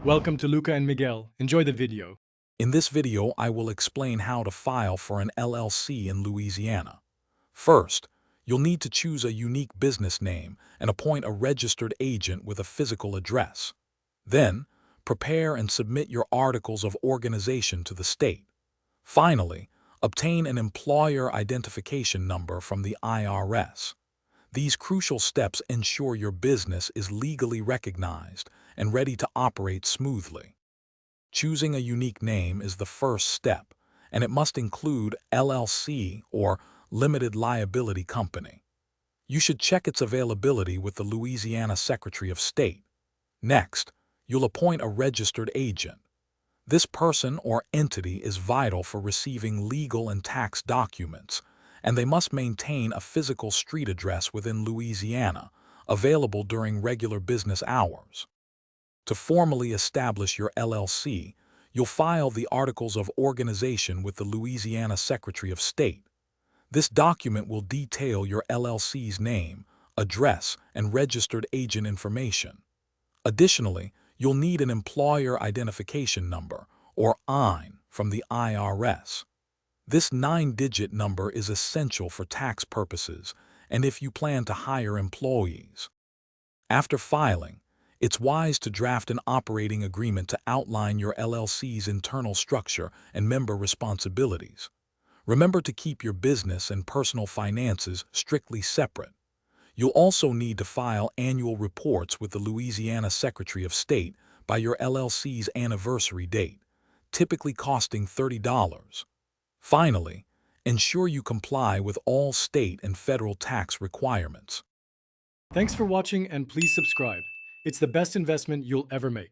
Welcome to Luca and Miguel. Enjoy the video. In this video, I will explain how to file for an LLC in Louisiana. First, you'll need to choose a unique business name and appoint a registered agent with a physical address. Then, prepare and submit your articles of organization to the state. Finally, obtain an employer identification number from the IRS. These crucial steps ensure your business is legally recognized and ready to operate smoothly. Choosing a unique name is the first step, and it must include LLC or Limited Liability Company. You should check its availability with the Louisiana Secretary of State. Next, you'll appoint a registered agent. This person or entity is vital for receiving legal and tax documents, and they must maintain a physical street address within Louisiana, available during regular business hours. To formally establish your LLC, you'll file the Articles of Organization with the Louisiana Secretary of State. This document will detail your LLC's name, address, and registered agent information. Additionally, you'll need an employer identification number, or EIN, from the IRS. This 9-digit number is essential for tax purposes and if you plan to hire employees. After filing, it's wise to draft an operating agreement to outline your LLC's internal structure and member responsibilities. Remember to keep your business and personal finances strictly separate. You'll also need to file annual reports with the Louisiana Secretary of State by your LLC's anniversary date, typically costing $30. Finally, ensure you comply with all state and federal tax requirements. Thanks for watching and please subscribe. It's the best investment you'll ever make.